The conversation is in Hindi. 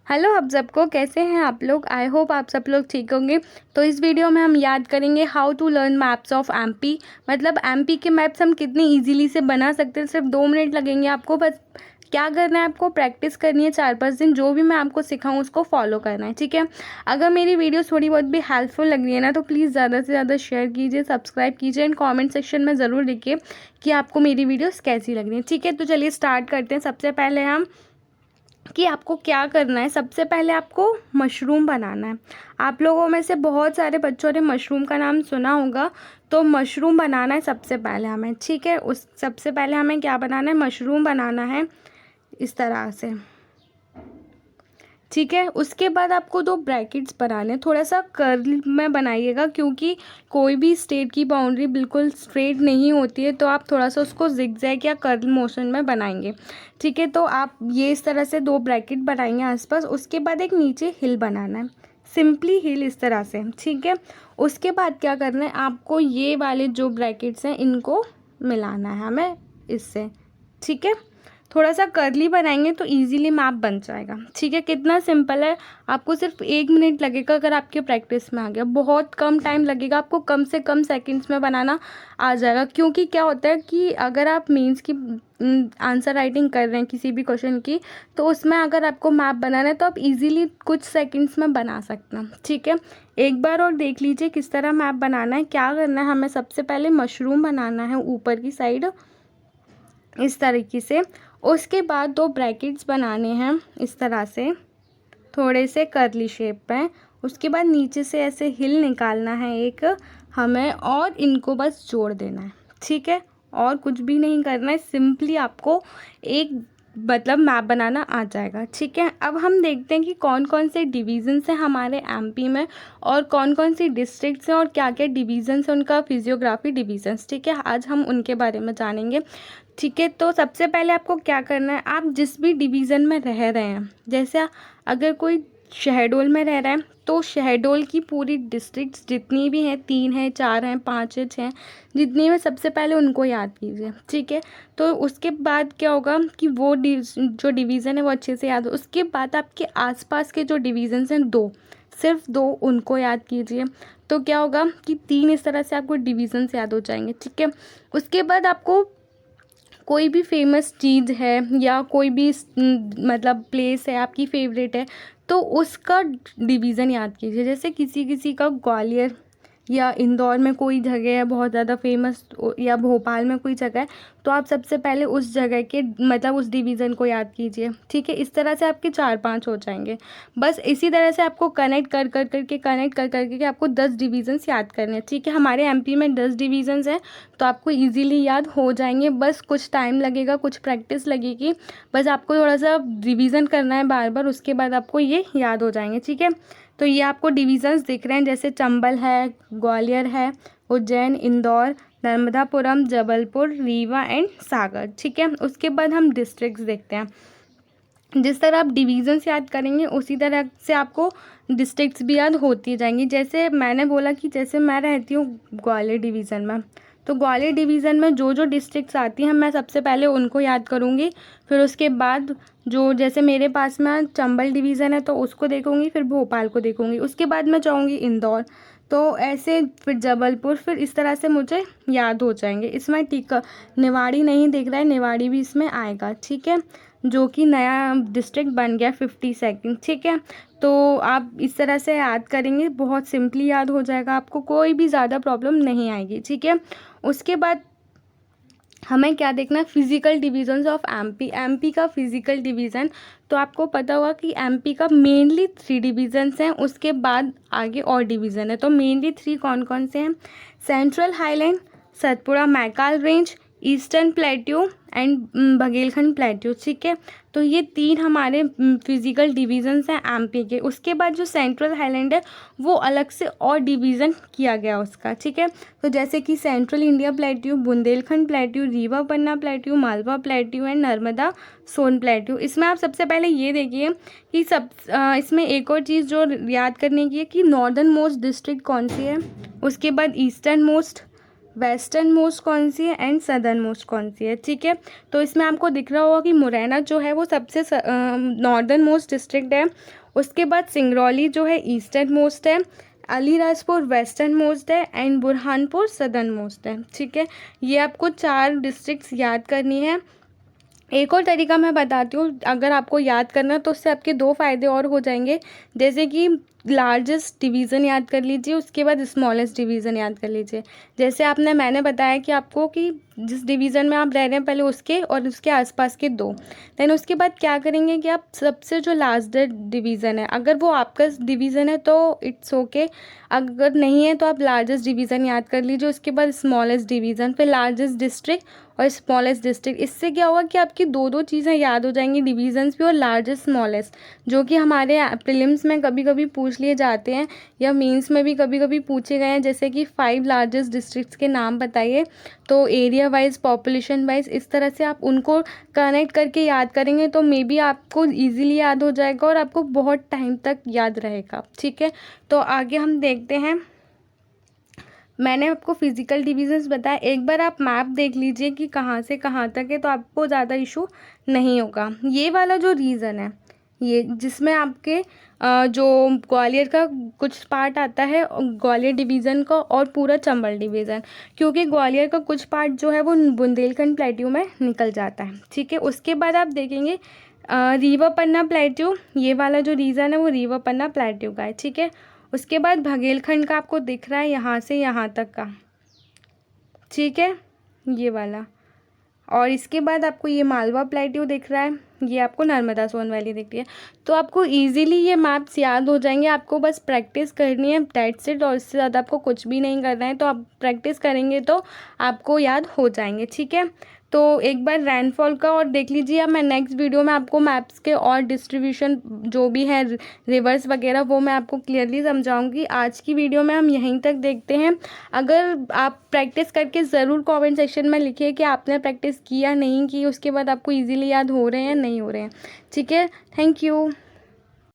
हेलो आप सबको, कैसे हैं आप लोग। आई होप आप सब लोग ठीक होंगे। तो इस वीडियो में हम याद करेंगे how to learn maps of MP. मतलब एमपी के मैप्स हम कितनी इजीली से बना सकते हैं। सिर्फ 2 मिनट लगेंगे आपको। बस क्या करना है, आपको प्रैक्टिस करनी है 4-5 दिन। जो भी मैं आपको सिखाऊं उसको फॉलो करना है, ठीक है। अगर मेरी वीडियो थोड़ी बहुत भी हेल्पफुल लग रही है ना, तो प्लीज़ ज़्यादा से ज़्यादा शेयर कीजिए, सब्सक्राइब कीजिए एंड कमेंट सेक्शन में ज़रूर लिखिए कि आपको मेरी वीडियोस कैसी लग रही है, ठीक है। तो चलिए स्टार्ट करते हैं। सबसे पहले हम कि आपको क्या करना है, सबसे पहले आपको मशरूम बनाना है। आप लोगों में से बहुत सारे बच्चों ने मशरूम का नाम सुना होगा। तो मशरूम बनाना है सबसे पहले हमें, ठीक है। उस सबसे पहले हमें क्या बनाना है, मशरूम बनाना है इस तरह से, ठीक है। उसके बाद आपको 2 ब्रैकेट्स बनाने हैं। थोड़ा सा कर्ल में बनाइएगा, क्योंकि कोई भी स्टेट की बाउंड्री बिल्कुल स्ट्रेट नहीं होती है। तो आप थोड़ा सा उसको जिगजैग या कर्ल मोशन में बनाएंगे, ठीक है। तो आप ये इस तरह से 2 ब्रैकेट बनाएंगे आसपास। उसके बाद एक नीचे हिल बनाना है, सिंपली हिल इस तरह से, ठीक है। उसके बाद क्या करना है, आपको ये वाले जो ब्रैकेट्स हैं इनको मिलाना है हमें इससे, ठीक है। थोड़ा सा कर्ली बनाएंगे तो इजीली मैप बन जाएगा, ठीक है। कितना सिंपल है। आपको सिर्फ 1 मिनट लगेगा अगर आपके प्रैक्टिस में आ गया। बहुत कम टाइम लगेगा आपको, कम से कम सेकंड्स में बनाना आ जाएगा। क्योंकि क्या होता है कि अगर आप मेंस की आंसर राइटिंग कर रहे हैं किसी भी क्वेश्चन की, तो उसमें अगर आपको मैप बनाना है तो आप इजीली कुछ सेकंड्स में बना सकते हैं, ठीक है। एक बार और देख लीजिए किस तरह मैप बनाना है। क्या करना है, हमें सबसे पहले मशरूम बनाना है ऊपर की साइड इस तरीके से। उसके बाद 2 ब्रैकेट्स बनाने हैं इस तरह से, थोड़े से कर्ली शेप में। उसके बाद नीचे से ऐसे हिल निकालना है एक हमें, और इनको बस जोड़ देना है, ठीक है। और कुछ भी नहीं करना है, सिंपली आपको एक मतलब मैप बनाना आ जाएगा, ठीक है। अब हम देखते हैं कि कौन कौन से डिवीज़न्स हैं हमारे एमपी में, और कौन कौन सी डिस्ट्रिक्ट्स हैं, और क्या क्या डिवीज़न्स हैं उनका, फिजियोग्राफी डिवीज़न्स, ठीक है। आज हम उनके बारे में जानेंगे, ठीक है। तो सबसे पहले आपको क्या करना है, आप जिस भी डिवीज़न में रह रहे हैं, जैसे अगर कोई शहडोल में रह रहा है तो शहडोल की पूरी डिस्ट्रिक्ट्स जितनी भी हैं, 3 हैं, 4 हैं, 5 हैं, 6, जितनी में सबसे पहले उनको याद कीजिए, ठीक है। तो उसके बाद क्या होगा कि वो जो डिवीज़न है वो अच्छे से याद हो। उसके बाद आपके आसपास के जो डिवीज़न्स हैं, 2, सिर्फ 2 उनको याद कीजिए। तो क्या होगा कि 3 इस तरह से आपको डिवीज़न्स याद हो जाएंगे, ठीक है। उसके बाद आपको कोई भी फेमस चीज़ है या कोई भी मतलब प्लेस है आपकी फेवरेट है, तो उसका डिवीज़न याद कीजिए। जैसे किसी किसी का ग्वालियर या इंदौर में कोई जगह है बहुत ज़्यादा फेमस, या भोपाल में कोई जगह है, तो आप सबसे पहले उस जगह के मतलब उस डिवीज़न को याद कीजिए, ठीक है। इस तरह से आपके 4-5 हो जाएंगे। बस इसी तरह से आपको कनेक्ट कर कर करके कनेक्ट कर करके आपको 10 डिवीज़न्स याद करने हैं, ठीक है। हमारे एमपी में 10 डिवीज़न्स हैं, तो आपको ईजिली याद हो जाएंगे। बस कुछ टाइम लगेगा, कुछ प्रैक्टिस लगेगी। बस आपको थोड़ा सा रिवीज़न करना है बार बार, उसके बाद आपको ये याद हो जाएंगे, ठीक है। तो ये आपको डिवीज़न्स दिख रहे हैं, जैसे चंबल है, ग्वालियर है, उज्जैन, इंदौर, नर्मदापुरम, जबलपुर, रीवा एंड सागर, ठीक है। उसके बाद हम डिस्ट्रिक्ट्स देखते हैं। जिस तरह आप डिवीज़न्स याद करेंगे उसी तरह से आपको डिस्ट्रिक्ट्स भी याद होती जाएंगी। जैसे मैंने बोला कि जैसे मैं रहती हूँ ग्वालियर डिवीज़न में, तो ग्वालियर डिवीज़न में जो जो डिस्ट्रिक्ट्स आती हैं मैं सबसे पहले उनको याद करूँगी। फिर उसके बाद जो जैसे मेरे पास में चंबल डिवीज़न है तो उसको देखूँगी, फिर भोपाल को देखूँगी, उसके बाद मैं जाऊँगी इंदौर, तो ऐसे फिर जबलपुर, फिर इस तरह से मुझे याद हो जाएंगे। इसमें ठीक निवाड़ी नहीं दिख रहा है, निवाड़ी भी इसमें आएगा, ठीक है, जो कि नया डिस्ट्रिक्ट बन गया 52nd, ठीक है। तो आप इस तरह से याद करेंगे, बहुत सिंपली याद हो जाएगा, आपको कोई भी ज़्यादा प्रॉब्लम नहीं आएगी, ठीक है। उसके बाद हमें क्या देखना है, physical divisions of MP. MP का फिजिकल डिवीज़न, तो आपको पता होगा कि एमपी का मेनली 3 डिवीजन्स हैं, उसके बाद आगे और डिवीज़न है। तो मेनली 3 कौन कौन से हैं, central highland, Satpura Maikal range, eastern plateau and Baghelkhand plateau, ठीक है। तो ये 3 हमारे फिजिकल डिवीजन्स हैं एमपी के। उसके बाद जो सेंट्रल हाईलैंड है वो अलग से और डिवीज़न किया गया उसका, ठीक है। तो जैसे कि central India plateau, Bundelkhand plateau, Rewa Panna plateau, Malwa plateau and Narmada Son plateau. इसमें आप सबसे पहले ये देखिए कि इसमें एक और चीज़ जो याद करने की है कि नॉर्दर्न मोस्ट डिस्ट्रिक्ट कौन सी है, उसके बाद ईस्टर्न मोस्ट, वेस्टर्न मोस्ट कौन सी है एंड सदर्न मोस्ट कौन सी है, ठीक है। तो इसमें आपको दिख रहा होगा कि मुरैना जो है वो सबसे नॉर्दर्न मोस्ट डिस्ट्रिक्ट है। उसके बाद सिंगरौली जो है ईस्टर्न मोस्ट है, अलीराजपुर वेस्टर्न मोस्ट है एंड बुरहानपुर सदर्न मोस्ट है, ठीक है। ये आपको 4 डिस्ट्रिक्ट्स याद करनी है। एक और तरीका मैं बताती हूँ, अगर आपको याद करना है तो उससे आपके 2 फ़ायदे और हो जाएंगे। जैसे कि लार्जेस्ट डिवीज़न याद कर लीजिए, उसके बाद स्मॉलेस्ट डिवीज़न याद कर लीजिए। जैसे मैंने बताया कि आपको कि जिस डिवीज़न में आप रह रहे हैं पहले उसके और उसके आसपास के 2, देन उसके बाद क्या करेंगे कि आप सबसे जो लास्ट डिवीज़न है, अगर वो आपका डिवीज़न है तो इट्स ओके, अगर नहीं है तो आप लार्जेस्ट डिवीज़न याद कर लीजिए। उसके बाद स्मॉलेस्ट डिवीज़न, फिर लार्जेस्ट डिस्ट्रिक्ट और स्मॉलेस्ट डिस्ट्रिक्ट। इससे क्या होगा कि आपकी 2 चीज़ें याद हो जाएंगी, डिवीजन्स भी और लार्जेस्ट स्मॉलेस्ट, जो कि हमारे प्रीलिम्स में कभी कभी पूछ लिए जाते हैं या मेंस में भी कभी कभी पूछे गए हैं। जैसे कि 5 लार्जेस्ट डिस्ट्रिक्ट्स के नाम बताइए, तो एरिया वाइज, पॉपुलेशन वाइज, इस तरह से आप उनको कनेक्ट करके याद करेंगे तो मे बी आपको ईजिली याद हो जाएगा और आपको बहुत टाइम तक याद रहेगा, ठीक है। तो आगे हम देखते हैं। मैंने आपको फिज़िकल डिवीज़न्स बताया, एक बार आप मैप देख लीजिए कि कहाँ से कहाँ तक है, तो आपको ज़्यादा इशू नहीं होगा। ये वाला जो रीज़न है, ये जिसमें आपके जो ग्वालियर का कुछ पार्ट आता है, ग्वालियर डिवीज़न का, और पूरा चंबल डिवीज़न, क्योंकि ग्वालियर का कुछ पार्ट जो है वो बुंदेलखंड प्लेट्यू में निकल जाता है, ठीक है। उसके बाद आप देखेंगे रीवा पन्ना प्लेट्यू, ये वाला जो रीज़न है वो रीवा पन्ना प्लेट्यू का है, ठीक है। उसके बाद बघेलखंड का आपको दिख रहा है यहाँ से यहाँ तक का, ठीक है, ये वाला। और इसके बाद आपको ये मालवा प्लेट्यू दिख रहा है, ये आपको नर्मदा सोन वैली दिख रही है। तो आपको इजीली ये मैप्स याद हो जाएंगे, आपको बस प्रैक्टिस करनी है, दैट्स इट। और इससे ज़्यादा आपको कुछ भी नहीं करना है, तो आप प्रैक्टिस करेंगे तो आपको याद हो जाएंगे, ठीक है। तो एक बार रेनफॉल का और देख लीजिए। अब मैं नेक्स्ट वीडियो में आपको मैप्स के और डिस्ट्रीब्यूशन जो भी है, रिवर्स वगैरह, वो मैं आपको क्लियरली समझाऊंगी। आज की वीडियो में हम यहीं तक देखते हैं। अगर आप प्रैक्टिस करके ज़रूर कमेंट सेक्शन में लिखिए कि आपने प्रैक्टिस की या नहीं की, उसके बाद आपको ईजिली याद हो रहे हैं या नहीं हो रहे हैं, ठीक है। Thank you.